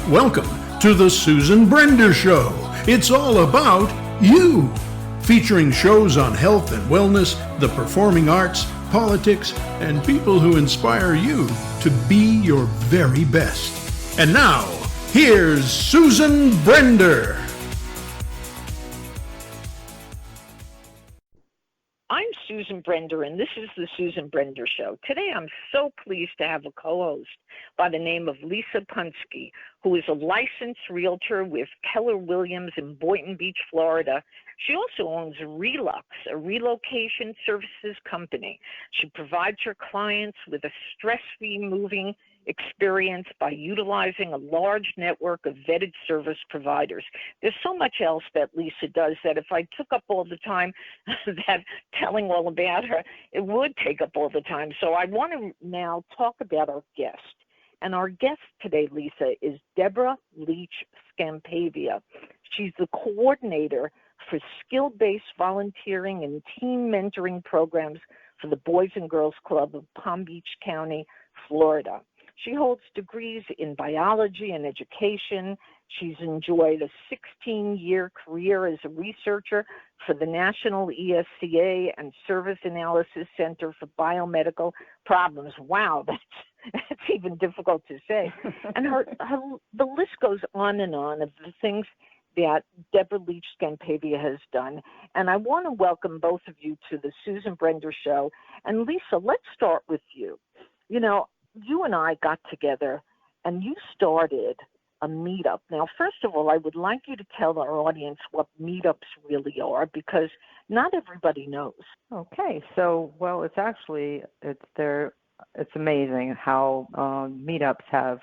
Welcome to the Susan Brender Show. It's all about you. Featuring shows on health and wellness, the performing arts, politics, and people who inspire you to be your very best. And now, here's Susan Brender. I'm Susan Brender, and this is the Susan Brender Show. Today, I'm so pleased to have a co-host by the name of Lisa Punske, who is a licensed realtor with Keller Williams in Boynton Beach, Florida. She also owns Relux, a relocation services company. She provides her clients with a stress-free moving experience by utilizing a large network of vetted service providers. There's so much else that Lisa does that if I took up all the time that telling all about her, it would take up all the time. So I want to now talk about our guest. And our guest today, Lisa, is Deborah Leach-Scampavia. She's the coordinator for skill-based volunteering and team mentoring programs for the Boys and Girls Club of Palm Beach County, Florida. She holds degrees in biology and education. She's enjoyed a 16-year career as a researcher for the National ESCA and Service Analysis Center for Biomedical Problems. Wow, that's even difficult to say. And the list goes on of the things that Deborah Leach-Scampavia has done. And I want to welcome both of you to the Susan Brender Show. And Lisa, let's start with you. You know, you and I got together and you started a meetup. Now, first of all, I would like you to tell our audience what meetups really are, because not everybody knows. Okay, so, well, it's amazing how meetups have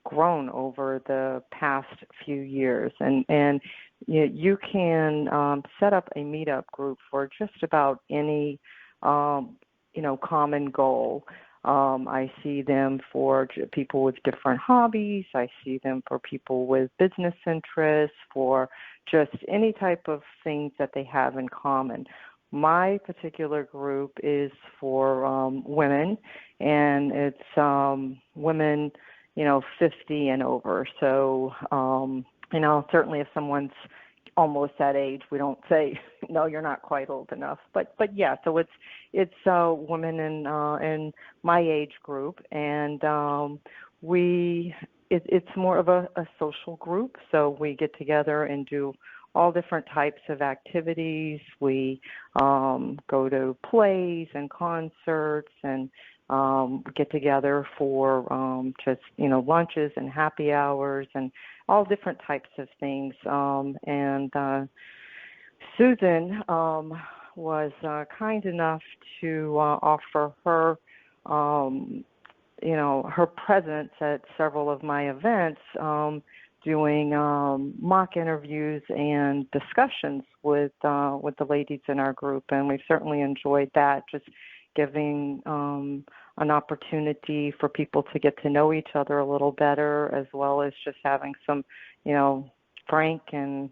grown over the past few years. And you can set up a meetup group for just about any, common goal. I see them for people with different hobbies. I see them for people with business interests, for just any type of things that they have in common. My particular group is for women, and it's women, 50 and over. So, certainly if someone's almost that age, we don't say, no, you're not quite old enough. But yeah, so it's women in my age group, and it's more of a social group. So we get together and do all different types of activities. We go to plays and concerts and get together for just, lunches and happy hours and all different types of things. And Susan was kind enough to offer her, her presence at several of my events, doing mock interviews and discussions with the ladies in our group, and we've certainly enjoyed that, just giving an opportunity for people to get to know each other a little better, as well as just having some, frank and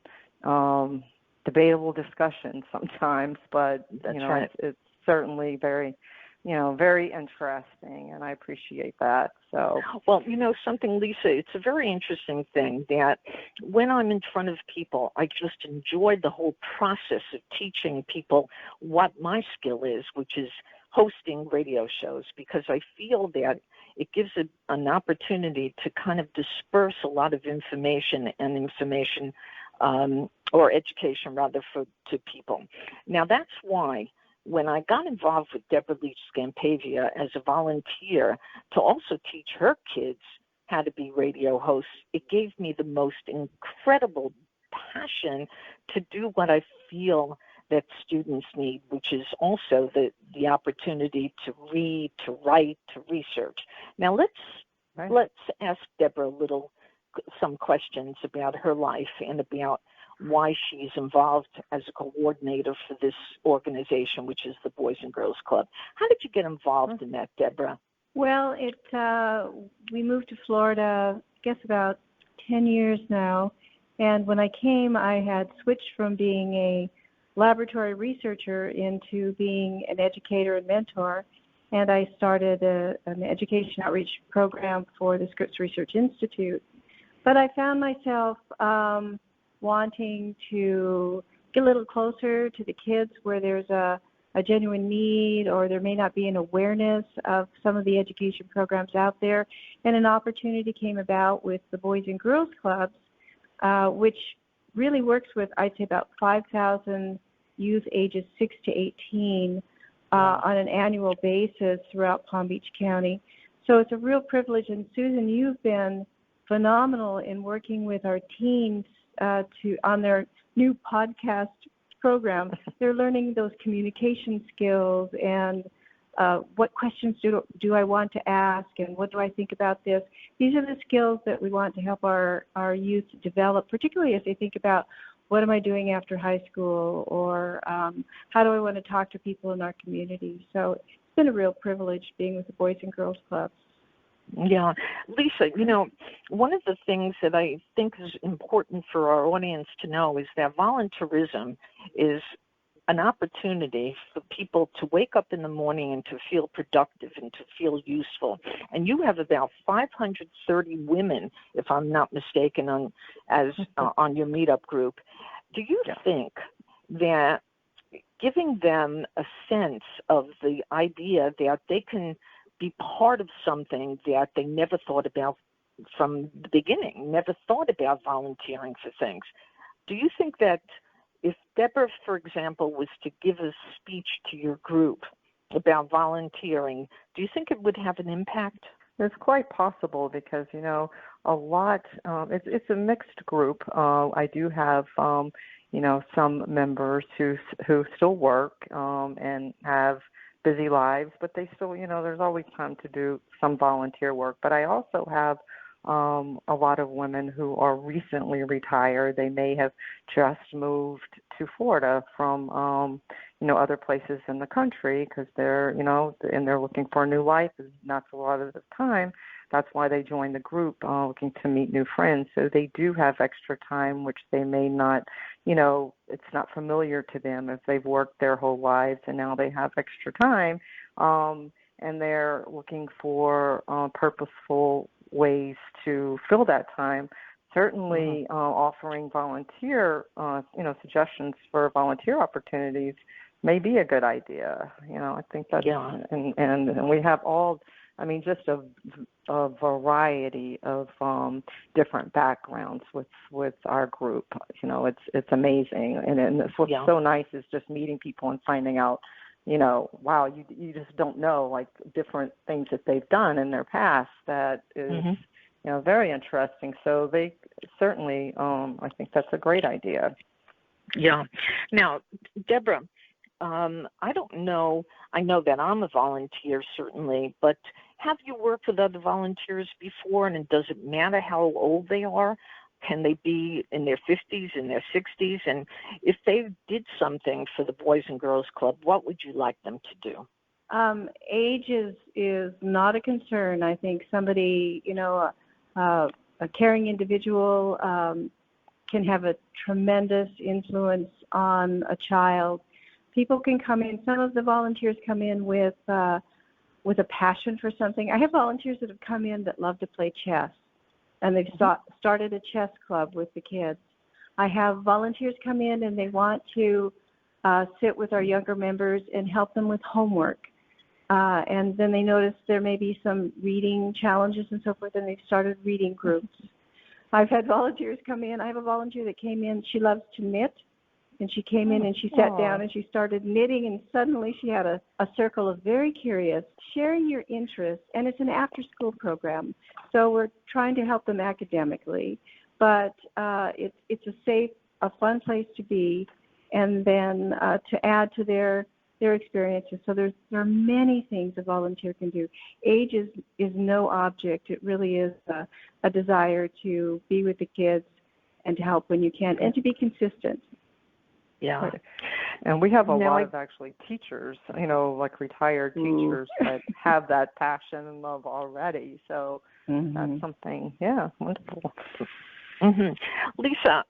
debatable discussions sometimes. But right. it's certainly very, very interesting, and I appreciate that. So, well, something, Lisa, it's a very interesting thing that when I'm in front of people, I just enjoy the whole process of teaching people what my skill is, which is hosting radio shows, because I feel that it gives an opportunity to kind of disperse a lot of information or education rather to people. Now, that's why when I got involved with Deborah Leach-Scampavia as a volunteer to also teach her kids how to be radio hosts, it gave me the most incredible passion to do what I feel that students need, which is also the opportunity to read, to write, to research. Now let's ask Deborah some questions about her life and about why she's involved as a coordinator for this organization, which is the Boys and Girls Club. How did you get involved in that, Deborah? Well, we moved to Florida, I guess about 10 years now. And when I came, I had switched from being a laboratory researcher into being an educator and mentor. And I started an education outreach program for the Scripps Research Institute. But I found myself wanting to get a little closer to the kids where there's a genuine need, or there may not be an awareness of some of the education programs out there. And an opportunity came about with the Boys and Girls Clubs, which really works with, I'd say, about 5,000 youth ages 6 to 18 on an annual basis throughout Palm Beach County. So it's a real privilege. And Susan, you've been phenomenal in working with our teens on their new podcast program. They're learning those communication skills and what questions do I want to ask, and what do I think about this. These are the skills that we want to help our youth develop, particularly as they think about what am I doing after high school, or how do I want to talk to people in our community. So it's been a real privilege being with the Boys and Girls Clubs. Yeah. Lisa, one of the things that I think is important for our audience to know is that volunteerism is an opportunity for people to wake up in the morning and to feel productive and to feel useful. And you have about 530 women, if I'm not mistaken, on your meetup group. Do you think that giving them a sense of the idea that they can be part of something that they never thought about from the beginning, never thought about volunteering for things, do you think that if Deborah, for example, was to give a speech to your group about volunteering, do you think it would have an impact? It's quite possible because, a lot, it's a mixed group. I do have, some members who still work and have busy lives, but they still, there's always time to do some volunteer work. But I also have a lot of women who are recently retired. They may have just moved to Florida from, other places in the country because they're, and they're looking for a new life. And that's a lot of the time. That's why they join the group, looking to meet new friends. So they do have extra time, which they may not, it's not familiar to them if they've worked their whole lives and now they have extra time. And they're looking for purposeful ways to fill that time. Certainly offering volunteer, suggestions for volunteer opportunities may be a good idea. I think that, and we have all, just a variety of different backgrounds with our group. It's amazing, and it's what's so nice is just meeting people and finding out, wow, you just don't know, like, different things that they've done in their past that is, very interesting. So they certainly, I think that's a great idea. Yeah. Now, Deborah, I don't know. I know that I'm a volunteer, certainly, but have you worked with other volunteers before, and does it matter how old they are? Can they be in their 50s, in their 60s? And if they did something for the Boys and Girls Club, what would you like them to do? Age is not a concern. I think somebody, a caring individual can have a tremendous influence on a child. People can come in. Some of the volunteers come in with a passion for something. I have volunteers that have come in that love to play chess, and they've started a chess club with the kids. I have volunteers come in and they want to sit with our younger members and help them with homework. And then they notice there may be some reading challenges and so forth, and they've started reading groups. I've had volunteers come in. I have a volunteer that came in. She loves to knit. And she came in and she sat down and she started knitting, and suddenly she had a circle of very curious, sharing your interests, and it's an after-school program. So we're trying to help them academically, but it's a safe, a fun place to be, and then to add to their experiences. So there are many things a volunteer can do. Age is no object. It really is a desire to be with the kids and to help when you can, and to be consistent. Yeah. And we have a lot of actually teachers, like retired teachers that have that passion and love already. So that's something, wonderful. Lisa,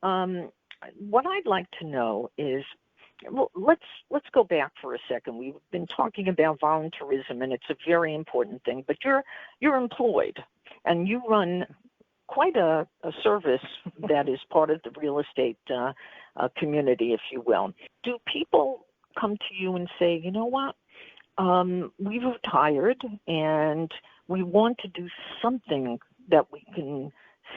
what I'd like to know is, well, let's go back for a second. We've been talking about volunteerism, and it's a very important thing. But you're employed, and you run quite a service that is part of the real estate community, if you will. Do people come to you and say, you know what, we've retired and we want to do something that we can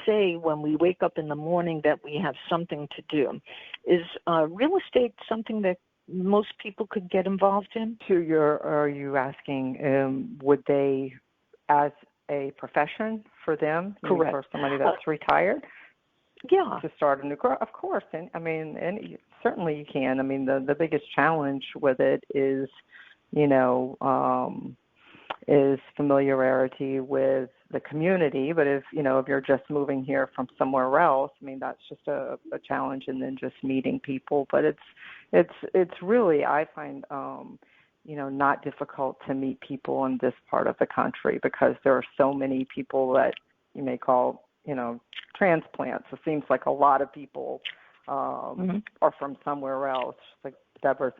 say when we wake up in the morning that we have something to do? Is real estate something that most people could get involved in? Are you asking, would they, as a profession for them, correct, for somebody that's retired? Yeah. To start a new career, of course. And certainly you can. I mean, the biggest challenge with it is, is familiarity with the community. But if you're just moving here from somewhere else, I mean, that's just a challenge, and then just meeting people. But it's really, I find, not difficult to meet people in this part of the country, because there are so many people that you may call, transplants. It seems like a lot of people are from somewhere else. Like Deborah,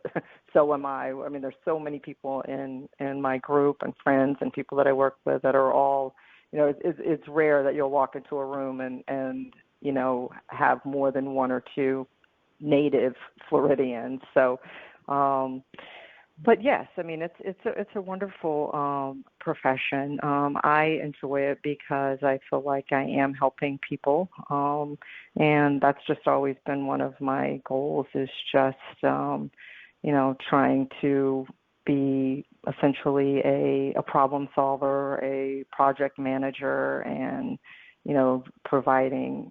so am I. I mean, there's so many people in my group and friends and people that I work with that are all, it's rare that you'll walk into a room and have more than one or two native Floridians. So, but yes, I mean, it's a wonderful profession. I enjoy it because I feel like I am helping people, and that's just always been one of my goals, is just trying to be essentially a problem solver, a project manager, and providing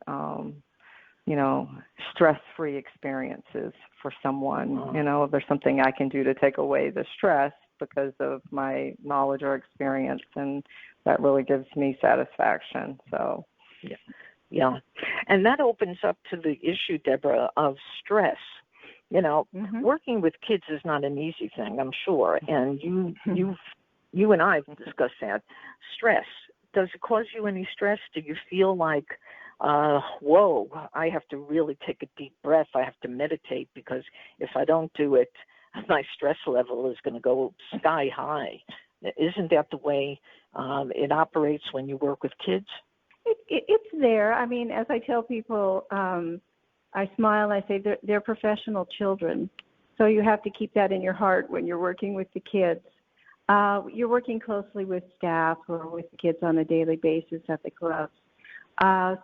stress-free experiences for someone. If there's something I can do to take away the stress because of my knowledge or experience, and that really gives me satisfaction. So, yeah. And that opens up to the issue, Deborah, of stress. Working with kids is not an easy thing, I'm sure. And you and I have discussed that. Stress. Does it cause you any stress? Do you feel like, whoa, I have to really take a deep breath. I have to meditate, because if I don't do it, my stress level is going to go sky high. Isn't that the way it operates when you work with kids? It's there. I mean, as I tell people, I smile. I say they're professional children. So you have to keep that in your heart when you're working with the kids. You're working closely with staff or with the kids on a daily basis at the clubs.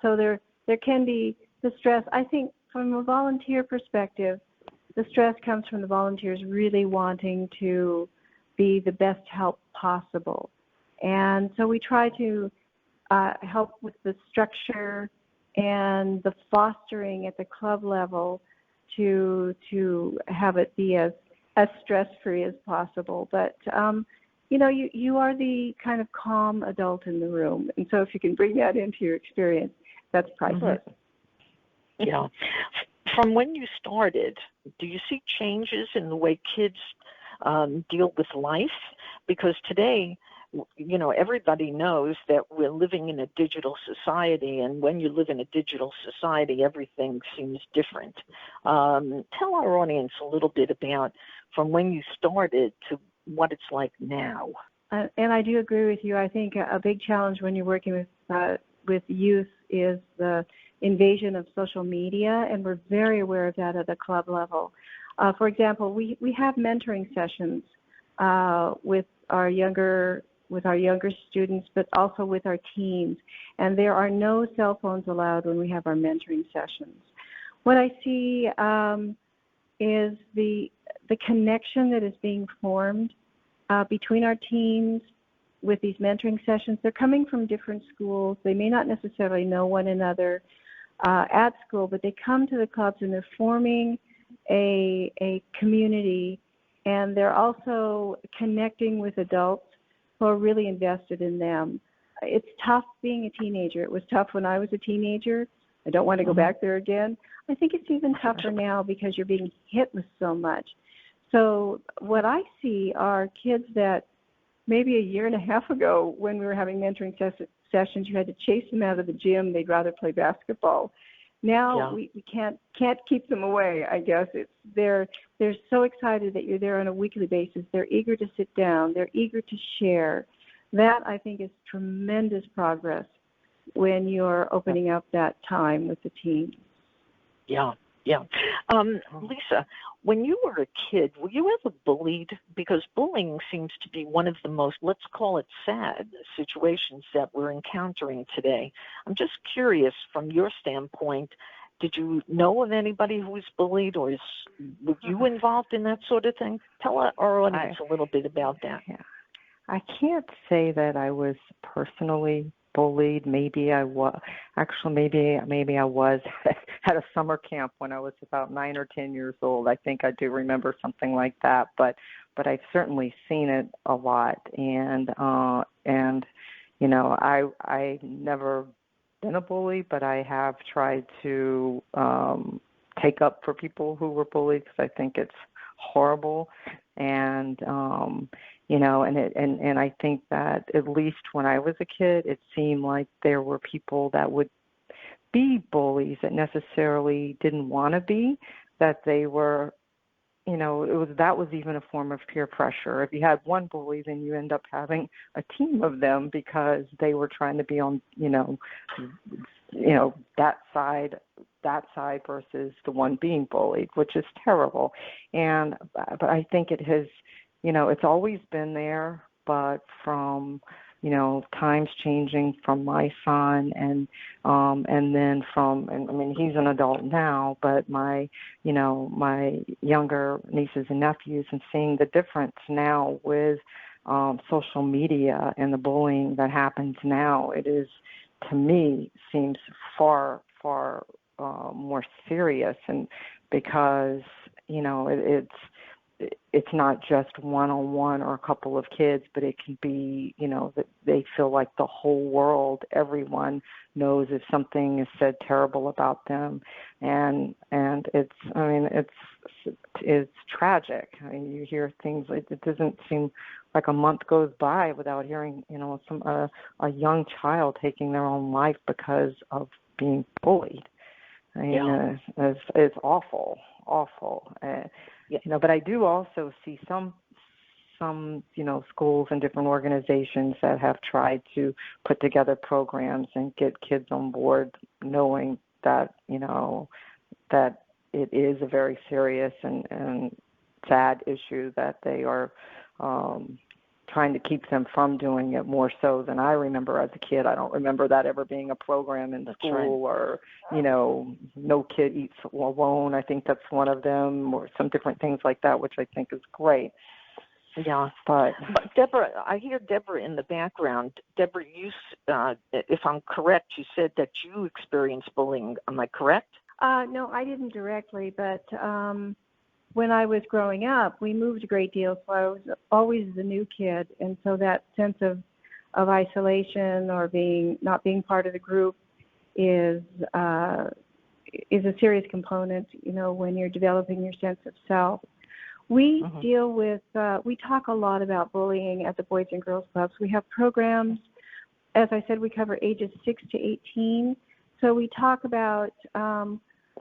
So there can be the stress. I think from a volunteer perspective, the stress comes from the volunteers really wanting to be the best help possible. And so we try to help with the structure and the fostering at the club level to have it be as stress-free as possible. But you are the kind of calm adult in the room, and so if you can bring that into your experience, that's priceless. Yeah. From when you started, do you see changes in the way kids deal with life? Because today, everybody knows that we're living in a digital society, and when you live in a digital society, everything seems different. Tell our audience a little bit about from when you started to what it's like now. And I do agree with you. I think a big challenge when you're working with youth is the invasion of social media, and we're very aware of that at the club level. For example, we have mentoring sessions with our younger students, but also with our teens, and there are no cell phones allowed when we have our mentoring sessions. What I see is the connection that is being formed between our teens with these mentoring sessions. They're coming from different schools. They may not necessarily know one another at school, but they come to the clubs and they're forming a community, and they're also connecting with adults who are really invested in them. It's tough being a teenager. It was tough when I was a teenager. I don't want to go back there again. I think it's even tougher now because you're being hit with so much. So what I see are kids that maybe a year and a half ago, when we were having mentoring sessions, you had to chase them out of the gym. They'd rather play basketball. Now we can't keep them away, I guess. They're so excited that you're there on a weekly basis. They're eager to sit down. They're eager to share. That, I think, is tremendous progress when you're opening up that time with the team. Yeah. Lisa, when you were a kid, were you ever bullied? Because bullying seems to be one of the most, let's call it sad, situations that we're encountering today. I'm just curious, from your standpoint, did you know of anybody who was bullied, or were you involved in that sort of thing? Tell our audience a little bit about that. Yeah. I can't say that I was personally bullied. Maybe I was. Actually, maybe I was at a summer camp when I was about 9 or 10 years old. I think I do remember something like that. But I've certainly seen it a lot, and you know, I never been a bully, but I have tried to take up for people who were bullied, because I think it's horrible. And you know, and I think that at least when I was a kid, it seemed like there were people that would be bullies that necessarily didn't want to be, that they were, you know, that was even a form of peer pressure. If you had one bully, then you end up having a team of them because they were trying to be on, you know, that side versus the one being bullied, which is terrible. But I think it has, you know, it's always been there, but from, you know, times changing from my son and then from, and I mean, he's an adult now, but my younger nieces and nephews, and seeing the difference now with social media and the bullying that happens now, it is, to me, seems far more serious, and because, you know, it's not just one-on-one or a couple of kids, but it can be, you know, that they feel like the whole world, everyone knows if something is said terrible about them, and it's, I mean, it's tragic. I mean, you hear things like, it doesn't seem like a month goes by without hearing, you know, a young child taking their own life because of being bullied. I mean, it's awful. You know, but I do also see some, you know, schools and different organizations that have tried to put together programs and get kids on board, knowing that, you know, that it is a very serious and sad issue, that they are trying to keep them from doing it more so than I remember as a kid. I don't remember that ever being a program in school, or, you know, no kid eats alone. I think that's one of them, or some different things like that, which I think is great. Yeah. But Deborah, I hear Deborah in the background. Deborah, you, if I'm correct, you said that you experienced bullying. Am I correct? No, I didn't directly, but when I was growing up, we moved a great deal, so I was always the new kid, and so that sense of isolation or not being part of the group is a serious component, you know, when you're developing your sense of self. We deal with, we talk a lot about bullying at the Boys and Girls Clubs. We have programs, as I said, we cover ages 6 to 18, so we talk about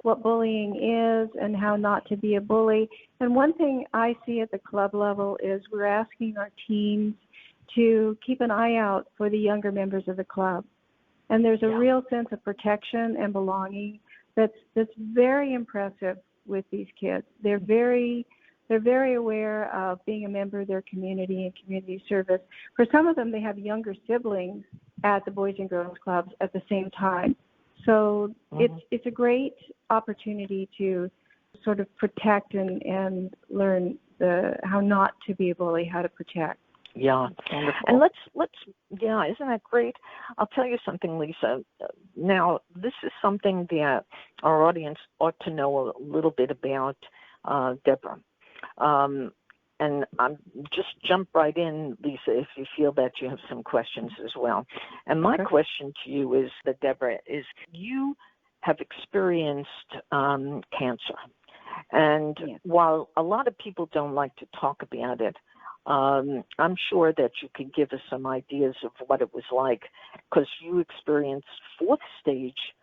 what bullying is and how not to be a bully. And one thing I see at the club level is we're asking our teens to keep an eye out for the younger members of the club. And there's a real sense of protection and belonging that's very impressive with these kids. They're very aware of being a member of their community and community service. For some of them, they have younger siblings at the Boys and Girls Clubs at the same time. So it's a great opportunity to sort of protect and learn how not to be a bully, how to protect. Yeah, wonderful. And let's isn't that great? I'll tell you something, Lisa. Now, this is something that our audience ought to know a little bit about, Deborah. And I'm just jump right in, Lisa, if you feel that you have some questions as well. And my question to you is that, Deborah, is you have experienced cancer. And while a lot of people don't like to talk about it, I'm sure that you could give us some ideas of what it was like, because you experienced 4th stage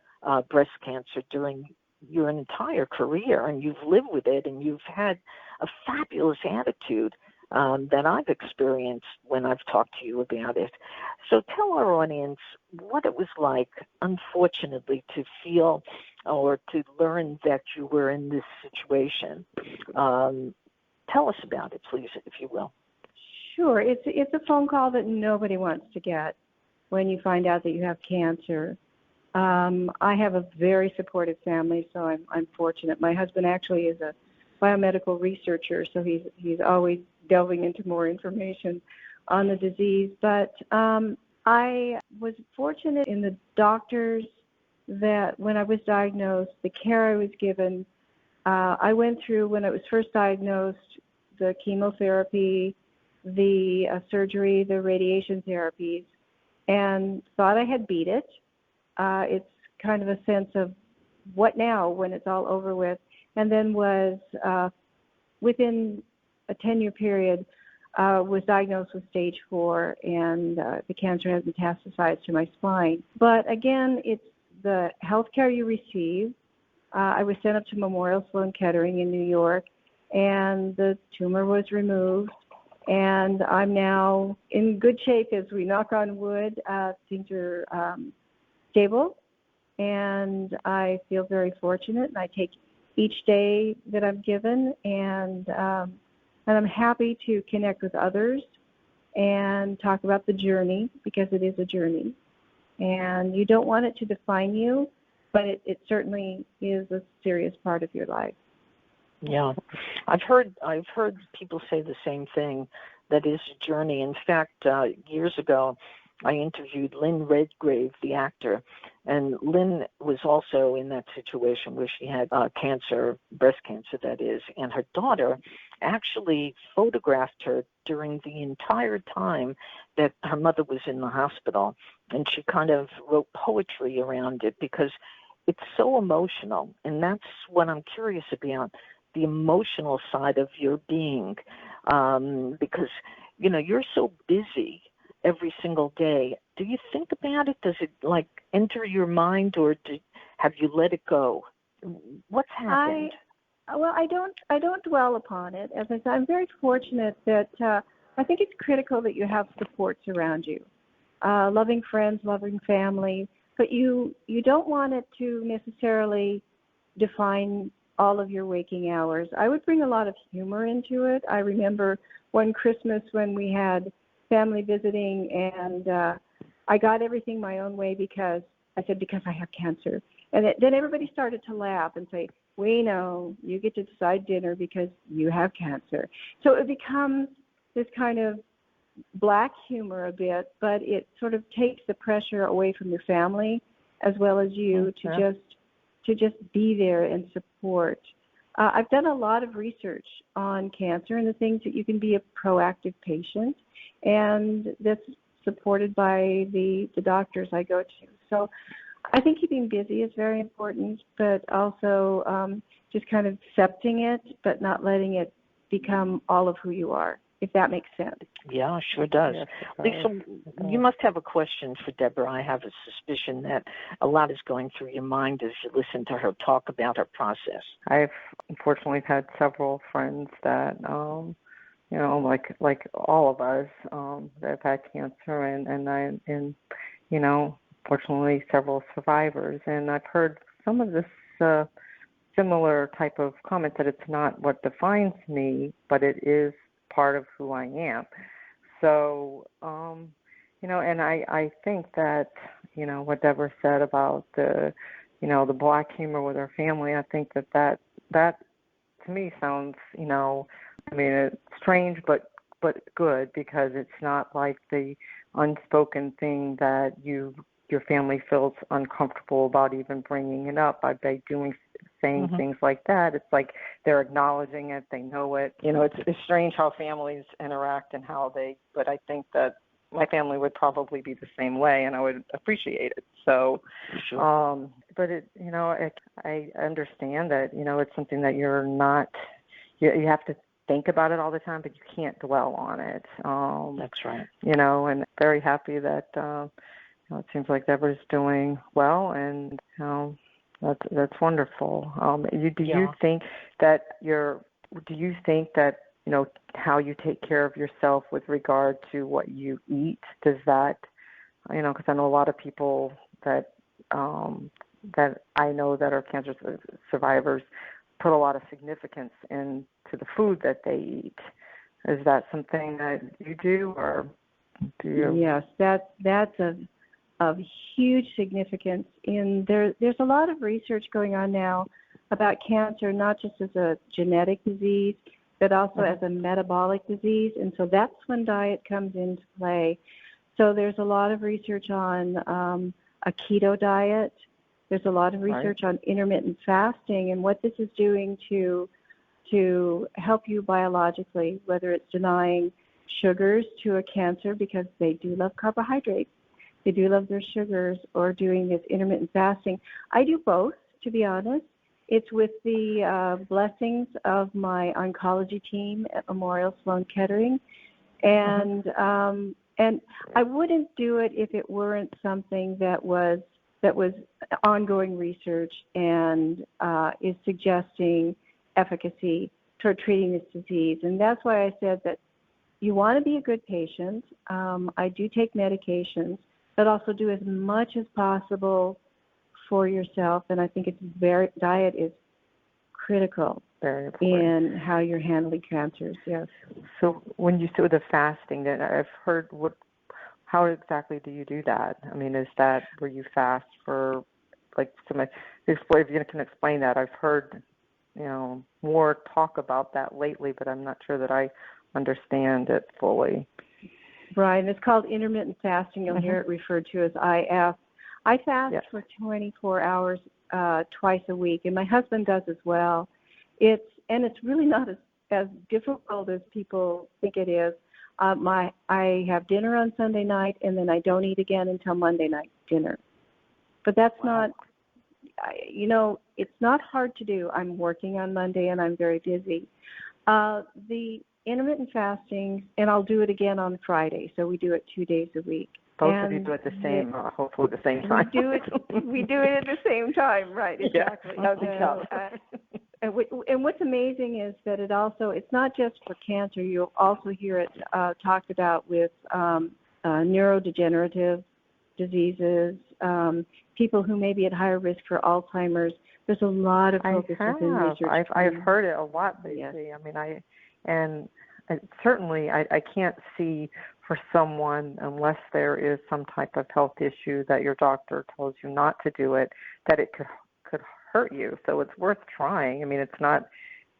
breast cancer during your entire career, and you've lived with it, and you've had a fabulous attitude that I've experienced when I've talked to you about it. So tell our audience what it was like, unfortunately, to feel or to learn that you were in this situation. Tell us about it, please, if you will. Sure. It's a phone call that nobody wants to get when you find out that you have cancer. I have a very supportive family, so I'm fortunate. My husband actually is a biomedical researcher, so he's always delving into more information on the disease. But I was fortunate in the doctors that when I was diagnosed, the care I was given, I went through, when I was first diagnosed, the chemotherapy, the surgery, the radiation therapies, and thought I had beat it. It's kind of a sense of what now when it's all over with, and then was within a 10-year period, was diagnosed with stage 4, and the cancer has metastasized to my spine. But again, it's the health care you receive. I was sent up to Memorial Sloan Kettering in New York, and the tumor was removed. And I'm now in good shape as we knock on wood. Things are stable, and I feel very fortunate. And I take each day that I'm given, and I'm happy to connect with others and talk about the journey, because it is a journey. And you don't want it to define you, but it certainly is a serious part of your life. Yeah, I've heard people say the same thing, that is a journey. In fact, years ago, I interviewed Lynn Redgrave, the actor, and Lynn was also in that situation where she had cancer, breast cancer that is, and her daughter actually photographed her during the entire time that her mother was in the hospital, and she kind of wrote poetry around it because it's so emotional, and that's what I'm curious about, the emotional side of your being, because, you know, you're so busy every single day. Do you think about it? Does it like enter your mind, or have you let it go? What's happened? I don't dwell upon it. As I said, I'm very fortunate that I think it's critical that you have supports around you, loving friends, loving family, but you don't want it to necessarily define all of your waking hours. I would bring a lot of humor into it. I remember one Christmas when we had family visiting, and I got everything my own way because I have cancer. And then everybody started to laugh and say, we know you get to decide dinner because you have cancer. So it becomes this kind of black humor a bit, but it sort of takes the pressure away from your family as well as you to just be there and support. I've done a lot of research on cancer and the things that you can be a proactive patient, and that's supported by the doctors I go to. So I think keeping busy is very important, but also just kind of accepting it, but not letting it become all of who you are, if that makes sense. Yeah, sure does. Lisa, you must have a question for Deborah. I have a suspicion that a lot is going through your mind as you listen to her talk about her process. I've unfortunately had several friends that, you know, like all of us, that have had cancer, and you know, fortunately several survivors. And I've heard some of this similar type of comment that it's not what defines me, but it is part of who I am. So, you know, and I think that, you know, what Deborah said about the, you know, the black humor with her family, I think that to me sounds, you know, I mean, it's strange, but good, because it's not like the unspoken thing that your family feels uncomfortable about even bringing it up by saying things like that. It's like they're acknowledging it, they know it. You know, it's strange how families interact and but I think that my family would probably be the same way, and I would appreciate it. So, sure. But it, you know, I understand that, you know, it's something that you're not, you have to think about it all the time, but you can't dwell on it. That's right. You know, and very happy that, you know, it seems like Deborah's doing well, and, you know, that's wonderful. Do you think that how you take care of yourself with regard to what you eat. Does that, because I know a lot of people that I know that are cancer survivors put a lot of significance into the food that they eat. Is that something that you do, or do you? Yes, that's of huge significance. There's a lot of research going on now about cancer, not just as a genetic disease, but also as a metabolic disease, and so that's when diet comes into play. So there's a lot of research on a keto diet. There's a lot of research on intermittent fasting and what this is doing to help you biologically, whether it's denying sugars to a cancer because they do love carbohydrates, they do love their sugars, or doing this intermittent fasting. I do both, to be honest. It's with the blessings of my oncology team at Memorial Sloan Kettering, and I wouldn't do it if it weren't something that was ongoing research and is suggesting efficacy toward treating this disease. And that's why I said that you want to be a good patient. I do take medications, but also do as much as possible for yourself. And I think diet is critical in how you're handling cancers. Yes. So when you do the fasting, then I've heard how exactly do you do that? I mean, is that where you fast for if you can explain that? I've heard more talk about that lately, but I'm not sure that I understand it fully. Right, and it's called intermittent fasting. You'll hear it referred to as IF. I fast for 24 hours twice a week, and my husband does as well. It's really not as difficult as people think it is. I have dinner on Sunday night, and then I don't eat again until Monday night dinner. But that's not, it's not hard to do. I'm working on Monday, and I'm very busy. The intermittent fasting, and I'll do it again on Friday, so we do it 2 days a week. Both of you do it hopefully at the same time. We do it at the same time, right? Exactly. Yeah. And what's amazing is that it's not just for cancer. You'll also hear it talked about with neurodegenerative diseases, people who may be at higher risk for Alzheimer's. There's a lot of focus within research. I've heard it a lot lately. Yes. I mean, certainly I can't see for someone, unless there is some type of health issue that your doctor tells you not to do it, that it could hurt you. So it's worth trying. I mean, it's not,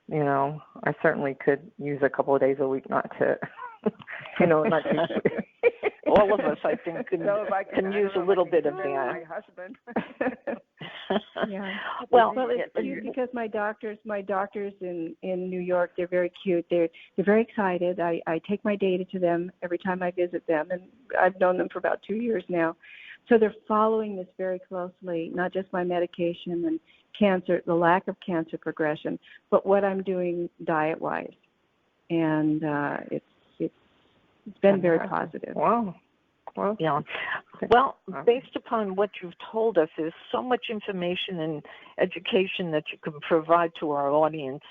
I certainly could use a couple of days a week not to, not to. All of us, I think, can use a little bit of that. My husband. Yeah. Well, it's cute because my doctors in New York, they're very cute. They're very excited. I take my data to them every time I visit them, and I've known them for about 2 years now. So they're following this very closely, not just my medication and cancer, the lack of cancer progression, but what I'm doing diet-wise. And it's been very positive. Wow. Well, yeah. Well, based upon what you've told us, there's so much information and education that you can provide to our audience,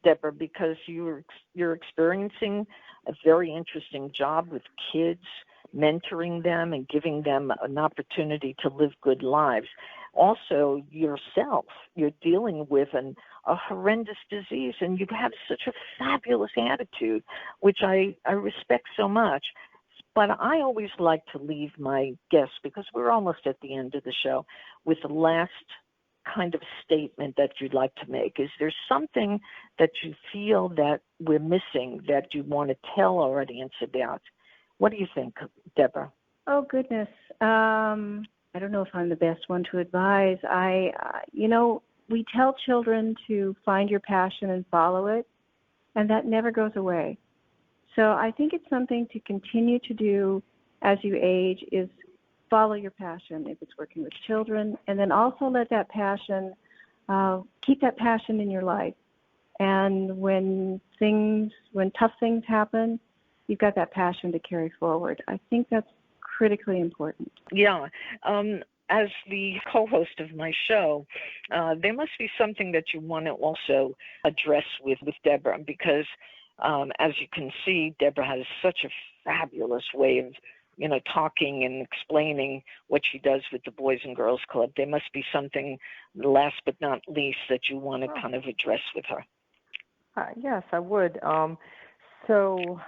Deborah, because you're experiencing a very interesting job with kids, mentoring them and giving them an opportunity to live good lives. Also, yourself, you're dealing with a horrendous disease, and you have such a fabulous attitude, which I respect so much. But I always like to leave my guests, because we're almost at the end of the show, with the last kind of statement that you'd like to make. Is there something that you feel that we're missing that you want to tell our audience about? What do you think, Deborah? Oh, goodness. I don't know if I'm the best one to advise. We tell children to find your passion and follow it, and that never goes away. So I think it's something to continue to do as you age, is follow your passion if it's working with children, and then also let that passion, keep that passion in your life. And when tough things happen, you've got that passion to carry forward. I think that's critically important. Yeah. As the co-host of my show, there must be something that you want to also address with Deborah, because As you can see, Deborah has such a fabulous way of, talking and explaining what she does with the Boys and Girls Club. There must be something, last but not least, that you want to kind of address with her. Yes, I would. So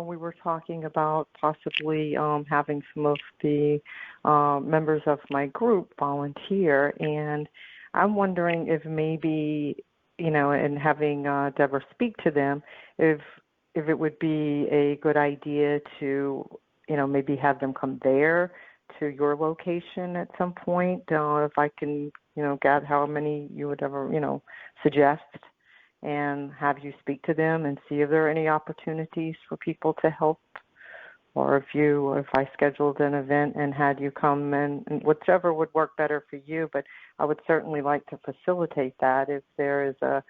we were talking about possibly having some of the members of my group volunteer, and I'm wondering if maybe, and having Deborah speak to them, if it would be a good idea to, maybe have them come there to your location at some point, if I can, get how many you would ever, suggest, and have you speak to them and see if there are any opportunities for people to help, or if I scheduled an event and had you come, and whichever would work better for you. But I would certainly like to facilitate that if there is a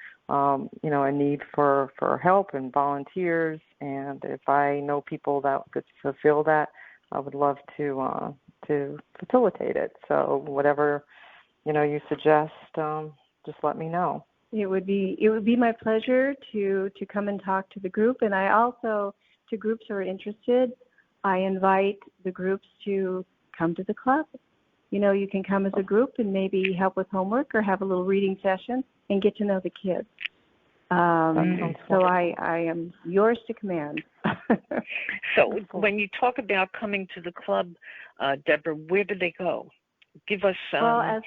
need for help and volunteers, and if I know people that could fulfill that, I would love to facilitate it. So whatever you suggest, just let me know. It would be my pleasure to come and talk to the group, and I also, to groups who are interested, I invite the groups to come to the club. You can come as a group and maybe help with homework or have a little reading session and get to know the kids. So I am yours to command. So when you talk about coming to the club, Deborah, where do they go? Give us Well,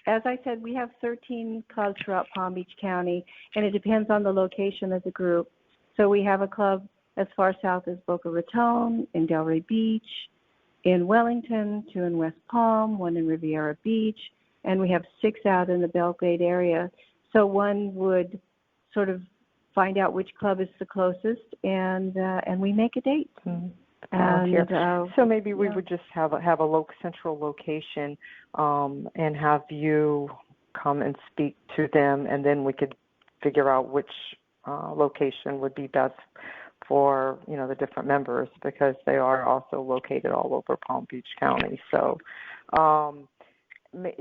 as I said, we have 13 clubs throughout Palm Beach County, and it depends on the location of the group. So we have a club as far south as Boca Raton, in Delray Beach, in Wellington, 2 in West Palm, 1 in Riviera Beach, and we have 6 out in the Belgrade area. So one would sort of find out which club is the closest, and we make a date. Mm-hmm. And, so maybe we would just have a central location, and have you come and speak to them, and then we could figure out which location would be best for the different members, because they are also located all over Palm Beach County. So, do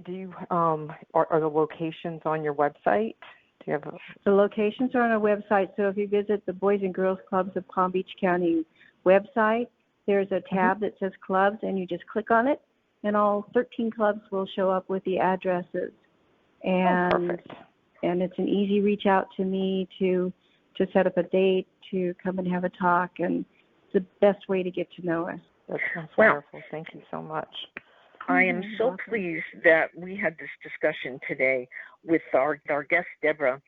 you are the locations on your website? Do you have the locations are on our website? So if you visit the Boys and Girls Clubs of Palm Beach County website, there's a tab that says clubs, and you just click on it, and all 13 clubs will show up with the addresses. And perfect. And it's an easy reach out to me to set up a date, to come and have a talk, and it's the best way to get to know us. That sounds wonderful. Thank you so much. I am so pleased that we had this discussion today with our guest, Deborah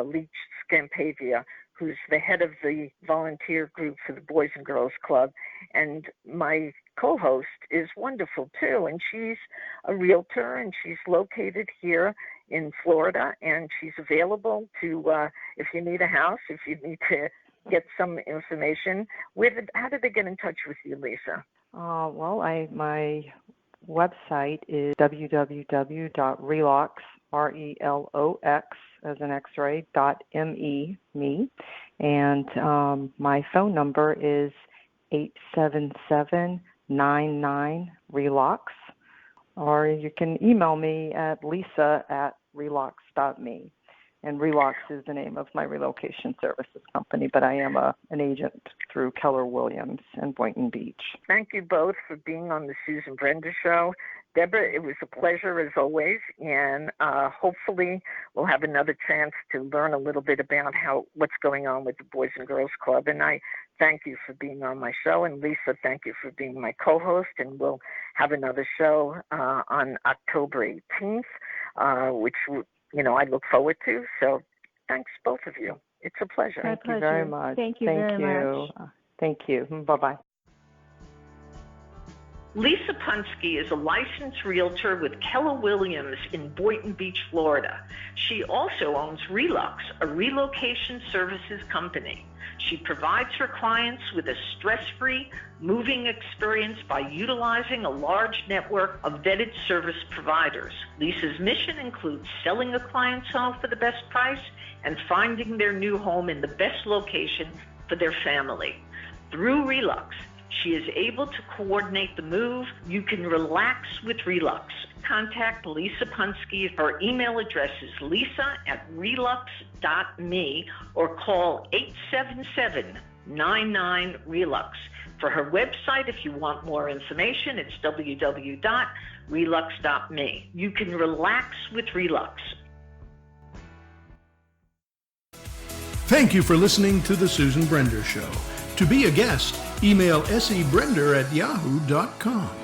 Leach-Scampavia, who's the head of the volunteer group for the Boys and Girls Club. And my co-host is wonderful, too, and she's a realtor, and she's located here in Florida, and she's available to, if you need a house, if you need to get some information. How did they get in touch with you, Lisa? Well, my website is www.relox, RELOX, as an X-ray, .me, and my phone number is 877-99-RELOX, or you can email me at lisa@relox.me. And Relox is the name of my relocation services company, but I am an agent through Keller Williams in Boynton Beach. Thank you both for being on the Susan Brender Show. Deborah, it was a pleasure as always, and hopefully we'll have another chance to learn a little bit about what's going on with the Boys and Girls Club. And I thank you for being on my show. And Lisa, thank you for being my co-host. And we'll have another show on October 18th, which I look forward to. So thanks, both of you. It's a pleasure. Thank you very much. Thank you very much. Thank you. Bye-bye. Lisa Punske is a licensed realtor with Keller Williams in Boynton Beach, Florida. She also owns Relux, a relocation services company. She provides her clients with a stress-free moving experience by utilizing a large network of vetted service providers. Lisa's mission includes selling a client's home for the best price and finding their new home in the best location for their family. Through Relux, she is able to coordinate the move. You can relax with Relux contact Lisa Punske. Her email address is lisa@relux.me or call 877-99-RELUX. For her website, if you want more information, it's www.relux.me. You can relax with Relux. Thank you for listening to The Susan Brender Show. To be a guest, email sebrender@yahoo.com.